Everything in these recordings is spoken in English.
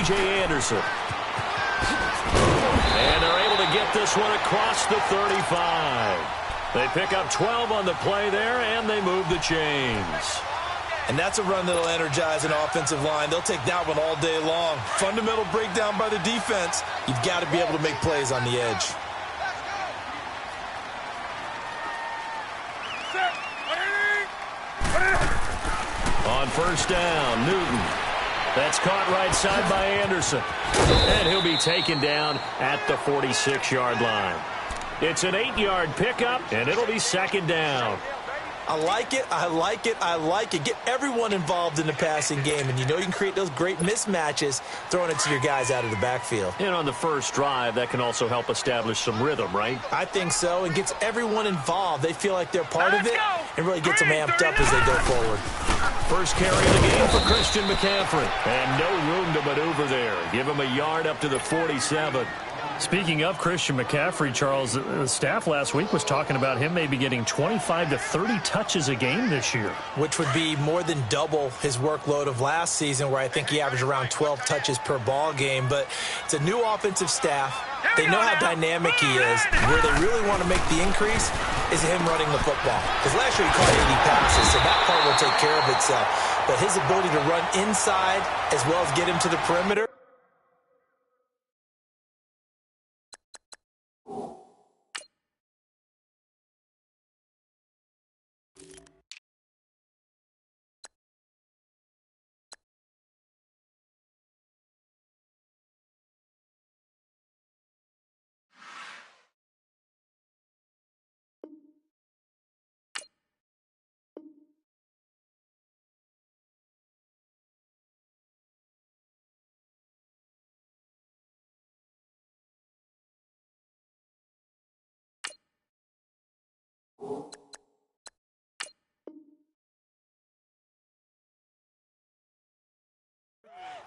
C.J. Anderson. And they're able to get this one across the 35. They pick up 12 on the play there, and they move the chains. And that's a run that'll energize an offensive line. They'll take that one all day long. Fundamental breakdown by the defense. You've got to be able to make plays on the edge. On first down, Newton. That's caught right side by Anderson. And he'll be taken down at the 46-yard line. It's an 8-yard pickup, and it'll be second down. I like it, I like it, I like it. Get everyone involved in the passing game, and you know you can create those great mismatches throwing it to your guys out of the backfield. And on the first drive, that can also help establish some rhythm, right? I think so, and gets everyone involved. They feel like they're part of it, and really gets them amped up as they go forward. First carry of the game for Christian McCaffrey. And no room to maneuver there. Give him a yard up to the 47. Speaking of Christian McCaffrey, Charles, the staff last week was talking about him maybe getting 25 to 30 touches a game this year. Which would be more than double his workload of last season, where I think he averaged around 12 touches per ball game. But it's a new offensive staff. They know how dynamic he is. Where they really want to make the increase is him running the football. Because last year he caught 80 passes, so that part will take care of itself. But his ability to run inside as well as get him to the perimeter.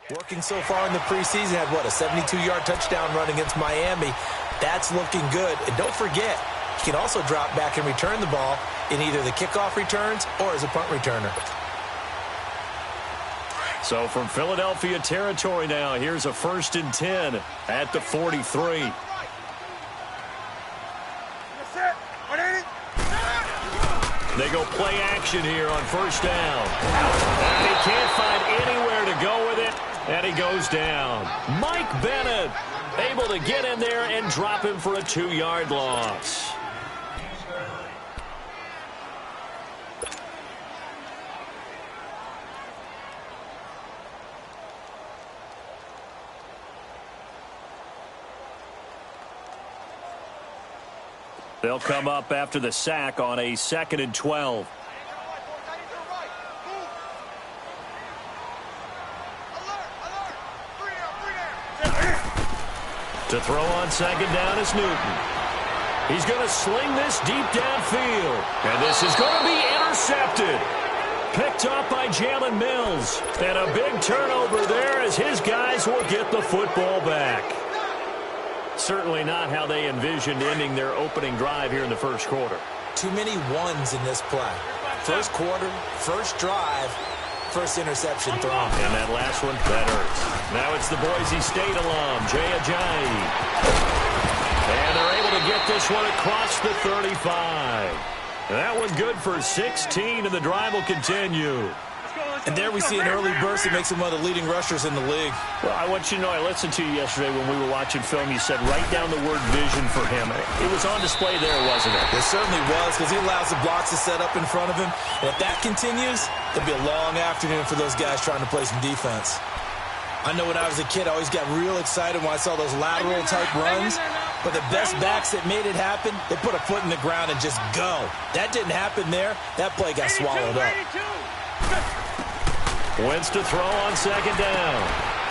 Working so far in the preseason, had what, a 72-yard touchdown run against Miami. That's looking good. And don't forget, he can also drop back and return the ball in either the kickoff returns or as a punt returner. So from Philadelphia territory now, here's a 1st and 10 at the 43. They go play action here on first down. And he can't find anywhere to go with it, and he goes down. Mike Bennett able to get in there and drop him for a 2-yard loss. They'll come up after the sack on a 2nd and 12. To throw on 2nd down is Newton. He's going to sling this deep downfield. And this is going to be intercepted. Picked up by Jalen Mills. And a big turnover there as his guys will get the football back. Certainly not how they envisioned ending their opening drive here in the first quarter. Too many ones in this play. First quarter, first drive, first interception thrown. And that last one, that hurts. Now it's the Boise State alum, Jay Ajayi. And they're able to get this one across the 35. That one good for 16, and the drive will continue. And there we see an early burst that makes him one of the leading rushers in the league. Well, I want you to know, I listened to you yesterday when we were watching film. You said write down the word vision for him. It was on display there, wasn't it? It certainly was, because he allows the blocks to set up in front of him. And if that continues, it'll be a long afternoon for those guys trying to play some defense. I know when I was a kid, I always got real excited when I saw those lateral-type runs. But the best backs that made it happen, they put a foot in the ground and just go. That didn't happen there. That play got swallowed up. Wentz to throw on 2nd down.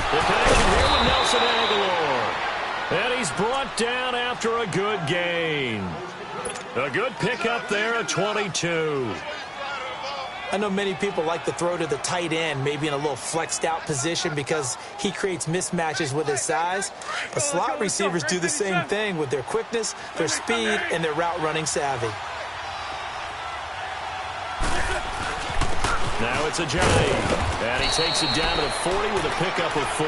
The connection here with Nelson Aguilar. And he's brought down after a good gain. A good pickup there at 22. I know many people like to throw to the tight end, maybe in a little flexed out position because he creates mismatches with his size. But slot receivers do the same thing with their quickness, their speed, and their route running savvy. Now it's Ajayi. And he takes it down to the 40 with a pickup of 4.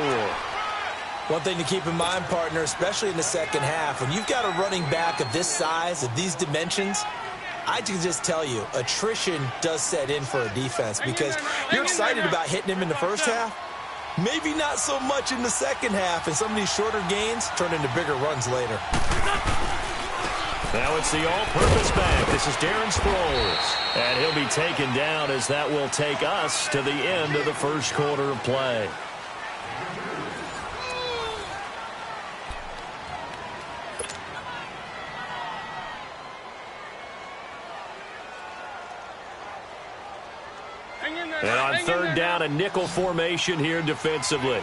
One thing to keep in mind, partner, especially in the second half, when you've got a running back of this size, of these dimensions, I can just tell you, attrition does set in for a defense because you're excited about hitting him in the first half. Maybe not so much in the second half, and some of these shorter gains turn into bigger runs later. Now it's the all-purpose back. This is Darren Sproles. And he'll be taken down as that will take us to the end of the first quarter of play. And on third down, a nickel formation here defensively.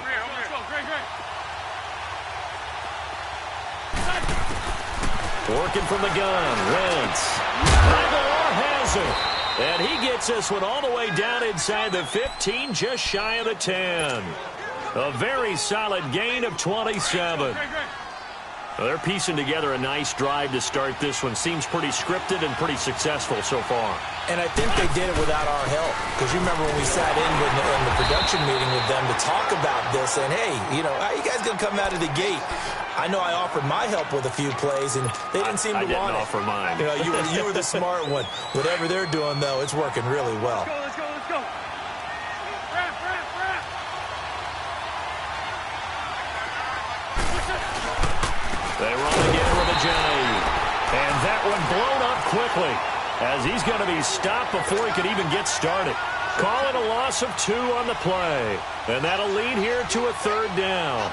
Working from the gun, Wentz. Aguilar has it. And he gets this one all the way down inside the 15, just shy of the 10. A very solid gain of 27. Well, they're piecing together a nice drive to start this one. Seems pretty scripted and pretty successful so far. And I think they did it without our help. Because you remember when we sat in the production meeting with them to talk about this, and hey, you know, how you guys going to come out of the gate? I know I offered my help with a few plays, and they didn't seem to want it. I didn't offer mine. You know, you were the smart one. Whatever they're doing, though, it's working really well. Let's go, let's go. Wrap. They run again with a J. And that one blown up quickly as he's going to be stopped before he could even get started. Call it a loss of 2 on the play. And that'll lead here to a third down.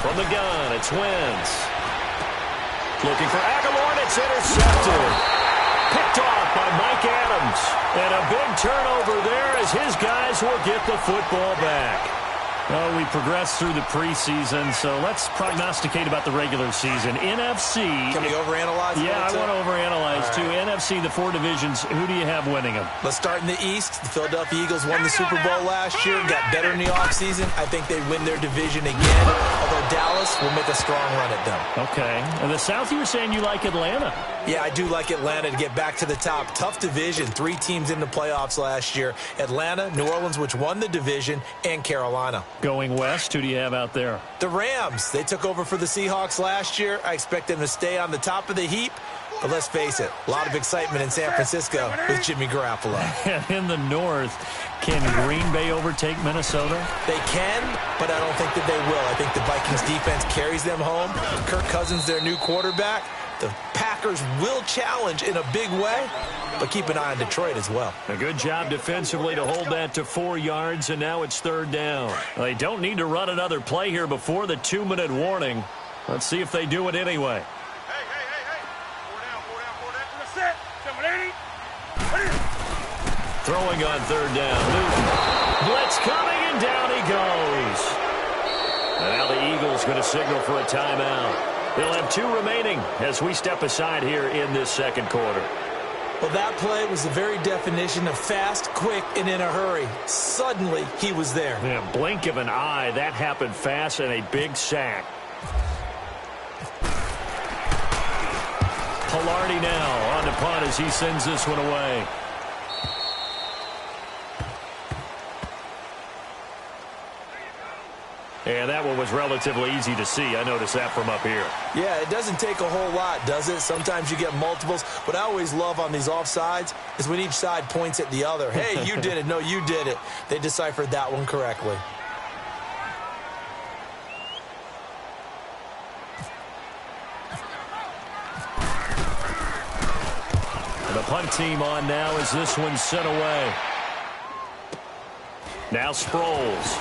From the gun, it's Wentz. Looking for Aguilar, and it's intercepted. Picked off by Mike Adams. And a big turnover there as his guys will get the football back. Well, we progressed through the preseason, so let's prognosticate about the regular season. NFC. Can we overanalyze? Yeah, I want to overanalyze, too. NFC, the 4 divisions, who do you have winning them? Let's start in the East. The Philadelphia Eagles won the Super Bowl last year, got better in the offseason. I think they win their division again, although Dallas will make a strong run at them. Okay. And the South, you were saying you like Atlanta. Yeah, I do like Atlanta to get back to the top. Tough division. 3 teams in the playoffs last year. Atlanta, New Orleans, which won the division, and Carolina. Going west, who do you have out there? The Rams. They took over for the Seahawks last year. I expect them to stay on the top of the heap. But let's face it, a lot of excitement in San Francisco with Jimmy Garoppolo. And in the north, can Green Bay overtake Minnesota? They can, but I don't think that they will. I think the Vikings defense carries them home. Kirk Cousins, their new quarterback. The Packers will challenge in a big way, but keep an eye on Detroit as well. A good job defensively to hold that to 4 yards, and now it's third down. Well, they don't need to run another play here before the 2-minute warning. Let's see if they do it anyway. Hey. 4 down. Set. 780. Throwing on third down. Newton. Blitz coming, and down he goes. And now the Eagles going to signal for a timeout. They'll have 2 remaining as we step aside here in this second quarter. Well, that play was the very definition of fast, quick, and in a hurry. Suddenly, he was there. Yeah, blink of an eye. That happened fast and a big sack. Pilardi now on the punt as he sends this one away. And that one was relatively easy to see. I noticed that from up here. Yeah, it doesn't take a whole lot, does it? Sometimes you get multiples. What I always love on these offsides is when each side points at the other. Hey, you did it. No, you did it. They deciphered that one correctly. And the punt team on now as this one's sent away. Now Sproles.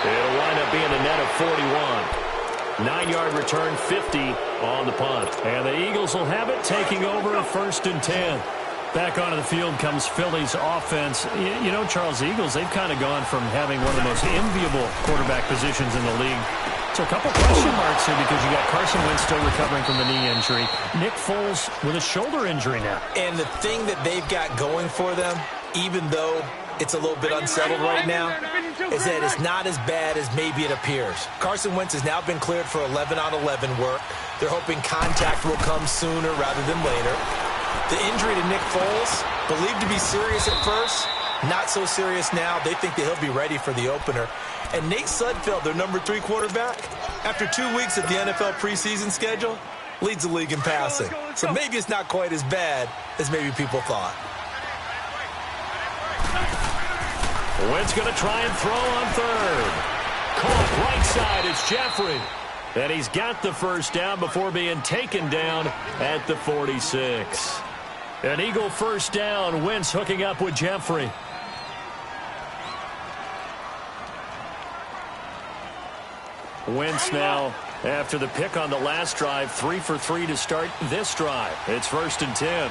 It'll wind up being a net of 41. 9-yard return, 50 on the punt. And the Eagles will have it, taking over a 1st and 10. Back onto the field comes Philly's offense. You know, Charles, the Eagles, they've kind of gone from having one of the most enviable quarterback positions in the league to a couple question marks here because you got Carson Wentz still recovering from the knee injury. Nick Foles with a shoulder injury now. And the thing that they've got going for them, even though it's a little bit unsettled right now, is that it's not as bad as maybe it appears. Carson Wentz has now been cleared for 11-on-11 work. They're hoping contact will come sooner rather than later. The injury to Nick Foles, believed to be serious at first, not so serious now. They think that he'll be ready for the opener. And Nate Sudfeld, their number 3 quarterback, after 2 weeks of the NFL preseason schedule, leads the league in passing. So maybe it's not quite as bad as maybe people thought. Wentz going to try and throw on third. Caught right side, it's Jeffrey. And he's got the first down before being taken down at the 46. An Eagle first down. Wentz hooking up with Jeffrey. Wentz now, after the pick on the last drive, 3 for 3 to start this drive. It's 1st and 10.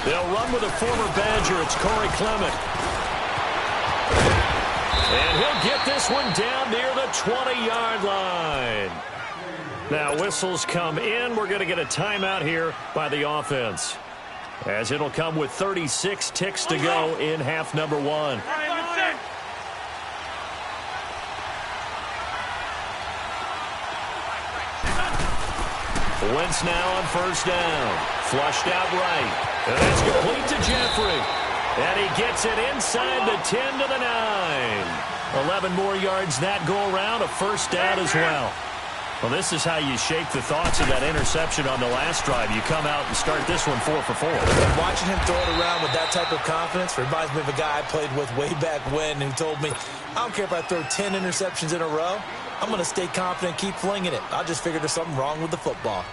They'll run with a former Badger. It's Corey Clement. And he'll get this one down near the 20-yard line. Now whistles come in. We're going to get a timeout here by the offense, as it'll come with 36 ticks to go in half number 1. Wentz now on first down. Flushed out right. And that's complete to Jeffrey. And he gets it inside the 10 to the 9. 11 more yards that go around. A first down as well. Well, this is how you shape the thoughts of that interception on the last drive. You come out and start this one 4 for 4. And watching him throw it around with that type of confidence reminds me of a guy I played with way back when who told me, I don't care if I throw 10 interceptions in a row. I'm going to stay confident and keep flinging it. I just figured there's something wrong with the football.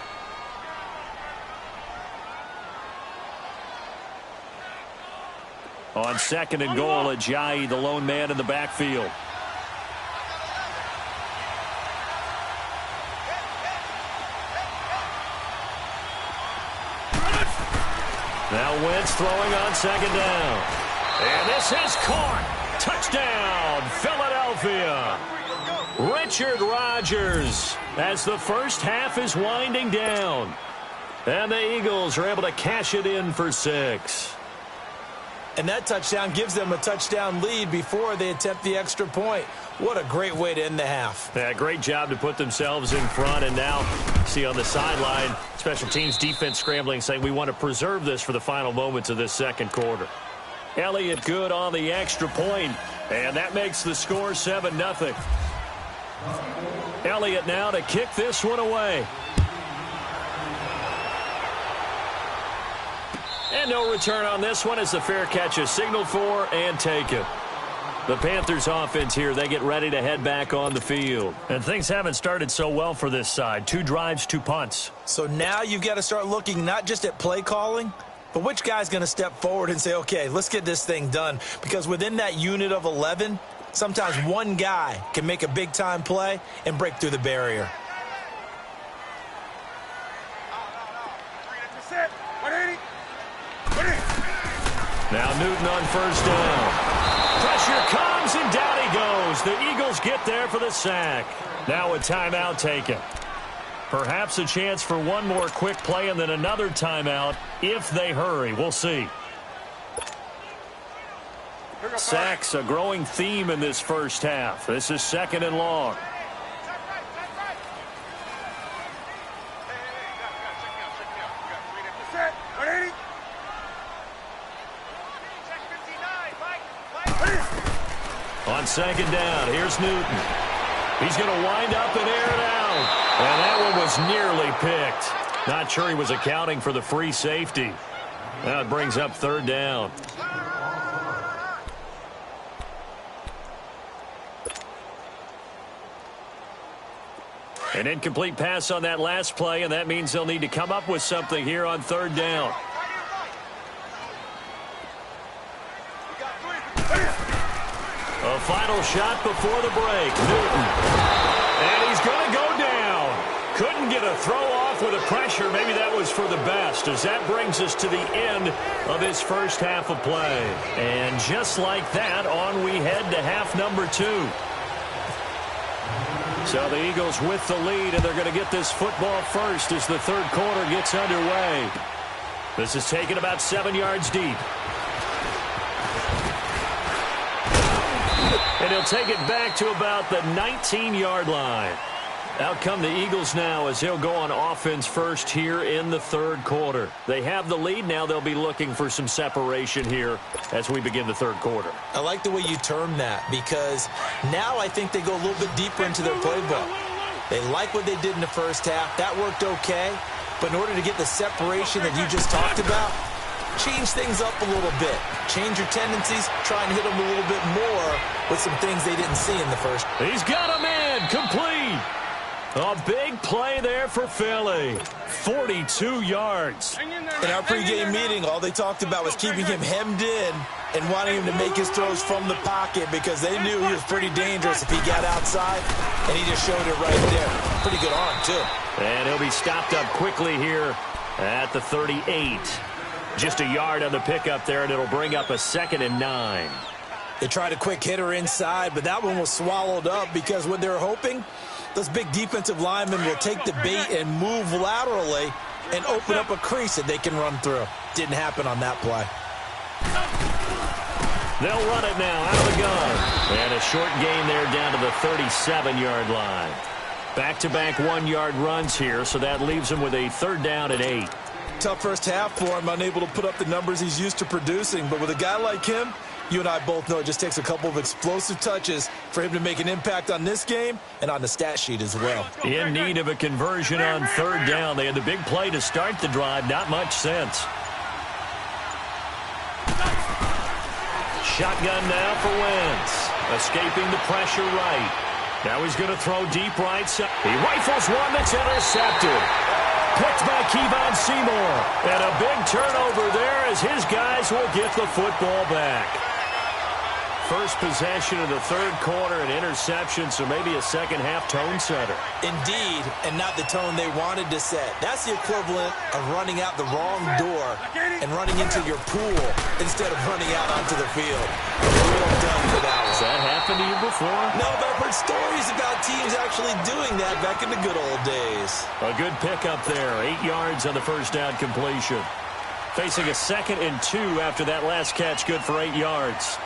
On 2nd and goal, Ajayi, the lone man in the backfield. Now Wentz throwing on 2nd down. And this is caught. Touchdown, Philadelphia. Richard Rodgers, as the first half is winding down. And the Eagles are able to cash it in for 6. And that touchdown gives them a touchdown lead before they attempt the extra point. What a great way to end the half. Yeah, great job to put themselves in front. And now, see on the sideline, special teams defense scrambling, saying we want to preserve this for the final moments of this second quarter. Elliott good on the extra point, and that makes the score 7-0. Elliott now to kick this one away. And no return on this one as the fair catch is signaled for and taken. The Panthers offense here, they get ready to head back on the field. And things haven't started so well for this side. 2 drives, 2 punts. So now you've got to start looking not just at play calling, but which guy's going to step forward and say, okay, let's get this thing done. Because within that unit of 11, sometimes one guy can make a big-time play and break through the barrier. Now Newton on first down. Pressure comes, and down he goes. The Eagles get there for the sack. Now a timeout taken. Perhaps a chance for one more quick play and then another timeout if they hurry. We'll see. Sacks, a growing theme in this first half. This is 2nd and long. On 2nd down, here's Newton. He's going to wind up and air it out. And that one was nearly picked. Not sure he was accounting for the free safety. Now it brings up 3rd down. An incomplete pass on that last play, and that means they'll need to come up with something here on 3rd down. A final shot before the break. Newton. And he's going to go down. Couldn't get a throw off with the pressure. Maybe that was for the best, as that brings us to the end of his first half of play. And just like that, on we head to half number 2. So the Eagles with the lead, and they're going to get this football first as the 3rd quarter gets underway. This is taken about 7 yards deep. And he'll take it back to about the 19-yard line. Out come the Eagles now as they'll go on offense first here in the third quarter. They have the lead. Now they'll be looking for some separation here as we begin the third quarter. I like the way you term that because now I think they go a little bit deeper into their playbook. They like what they did in the first half. That worked okay. But in order to get the separation that you just talked about, change things up a little bit. Change your tendencies. Try and hit them a little bit more with some things they didn't see in the first. He's got a man complete. A big play there for Philly. 42 yards. In our pregame meeting, all they talked about was keeping him hemmed in and wanting him to make his throws from the pocket because they knew he was pretty dangerous if he got outside, and he just showed it right there. Pretty good arm, too. And he'll be stopped up quickly here at the 38. Just a yard on the pickup there, and it'll bring up a 2nd and 9. They tried a quick hitter inside, but that one was swallowed up because what they were hoping, those big defensive linemen will take the bait and move laterally and open up a crease that they can run through. Didn't happen on that play. They'll run it now out of the gun. And a short gain there down to the 37-yard line. Back-to-back 1-yard runs here, so that leaves him with a 3rd down and 8. Tough first half for him, unable to put up the numbers he's used to producing. But with a guy like him, you and I both know it just takes a couple of explosive touches for him to make an impact on this game and on the stat sheet as well. In need of a conversion on 3rd down. They had the big play to start the drive. Not much sense. Shotgun now for Wentz. Escaping the pressure right. Now he's going to throw deep right side. He rifles one that's intercepted. Picked by Kevon Seymour. And a big turnover there as his guys will get the football back. First possession of the third quarter, an interception, so maybe a second-half tone setter. Indeed, and not the tone they wanted to set. That's the equivalent of running out the wrong door and running into your pool instead of running out onto the field. Real done for that one. Has that happened to you before? No, but I've heard stories about teams actually doing that back in the good old days. A good pickup there, 8 yards on the first down completion. Facing a 2nd and 2 after that last catch, good for 8 yards.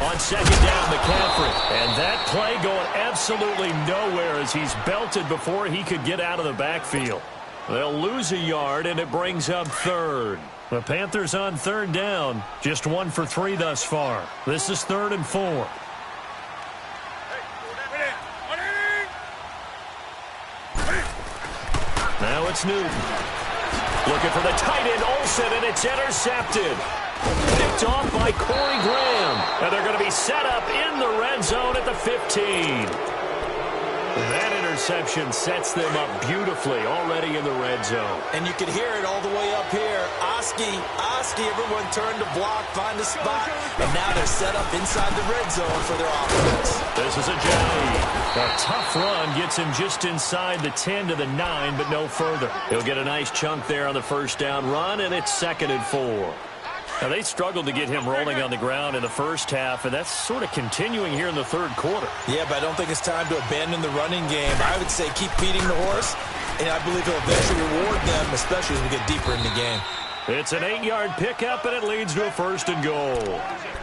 On 2nd down, McCaffrey. And that play going absolutely nowhere as he's belted before he could get out of the backfield. They'll lose a yard, and it brings up 3rd. The Panthers on 3rd down. Just 1 for 3 thus far. This is 3rd and 4. Now it's Newton. Looking for the tight end, Olsen, and it's intercepted. Picked off by Corey Graham. And they're going to be set up in the red zone at the 15. That interception sets them up beautifully already in the red zone. And you can hear it all the way up here. Oski, everyone turned to block, find a spot, and now they're set up inside the red zone for their offense. This is a A tough run gets him just inside the 10 to the 9, but no further. He'll get a nice chunk there on the first down run, and it's 2nd and 4. Now, they struggled to get him rolling on the ground in the first half, and that's sort of continuing here in the third quarter. Yeah, but I don't think it's time to abandon the running game. I would say keep feeding the horse, and I believe he'll eventually reward them, especially as we get deeper in the game. It's an 8-yard pickup, and it leads to a 1st and goal.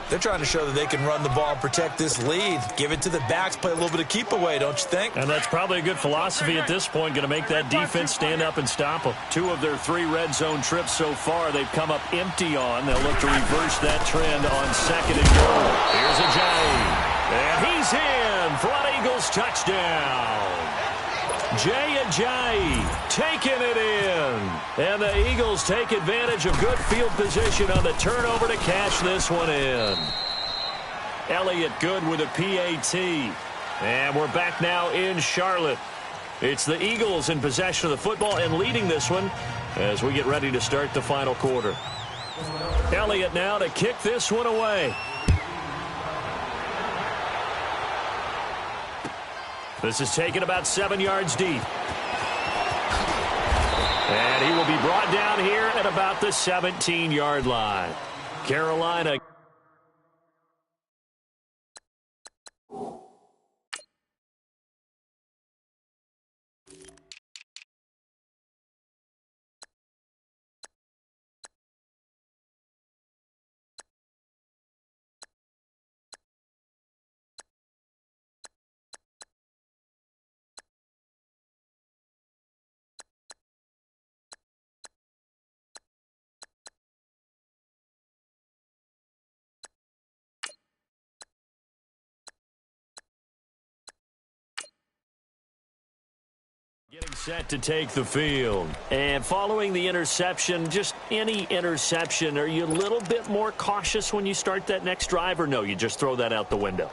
They're trying to show that they can run the ball and protect this lead. Give it to the backs, play a little bit of keep away, don't you think? And that's probably a good philosophy at this point, going to make that defense stand up and stop them. 2 of their 3 red zone trips so far they've come up empty on. They'll look to reverse that trend on 2nd and goal. Here's Ajayi. And he's in for an Eagles touchdown. Jay Ajayi taking it in. And the Eagles take advantage of good field position on the turnover to cash this one in. Elliott good with a PAT. And we're back now in Charlotte. It's the Eagles in possession of the football and leading this one as we get ready to start the final quarter. Elliott now to kick this one away. This is taken about 7 yards deep. And he will be brought down here at about the 17-yard line. Carolina Getting set to take the field. And following the interception, just any interception, are you a little bit more cautious when you start that next drive, or no, you just throw that out the window?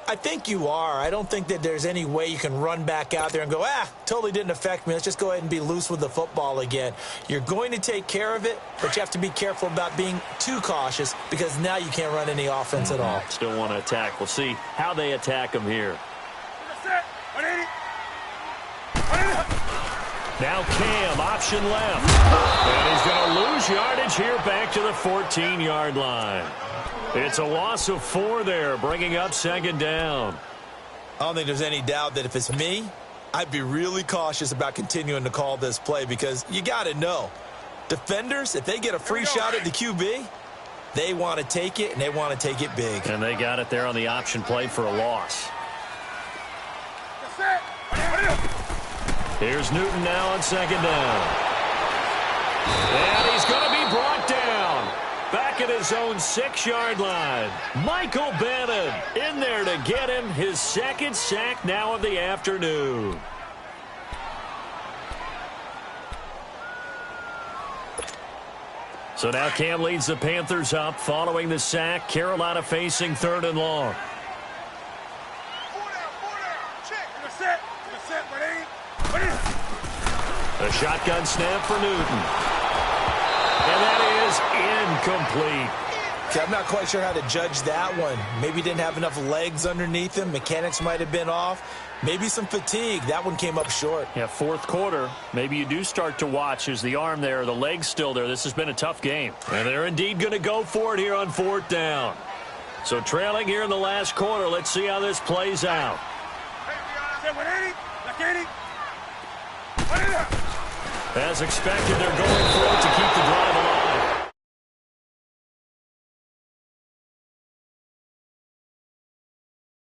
I think you are. I don't think that there's any way you can run back out there and go, totally didn't affect me. Let's just go ahead and be loose with the football again. You're going to take care of it, but you have to be careful about being too cautious because now you can't run any offense at all. Still want to attack. We'll see how they attack him here. Now Cam, option left. And he's going to lose yardage here back to the 14-yard line. It's a loss of 4 there, bringing up second down. I don't think there's any doubt that if it's me, I'd be really cautious about continuing to call this play because you got to know, defenders, if they get a free shot at the QB, they want to take it, and they want to take it big. And they got it there on the option play for a loss. Here's Newton now on second down. And he's going to be brought down. Back at his own 6-yard line. Michael Bannon in there to get him his second sack now of the afternoon. So now Cam leads the Panthers up following the sack. Carolina facing 3rd and long. A shotgun snap for Newton. And that is incomplete. See, I'm not quite sure how to judge that one. Maybe he didn't have enough legs underneath him. Mechanics might have been off. Maybe some fatigue. That one came up short. Yeah, 4th quarter. Maybe you do start to watch. Is the arm there, the leg's still there? This has been a tough game. And they're indeed going to go for it here on 4th down. So trailing here in the last quarter. Let's see how this plays out. As expected, they're going for it to keep the drive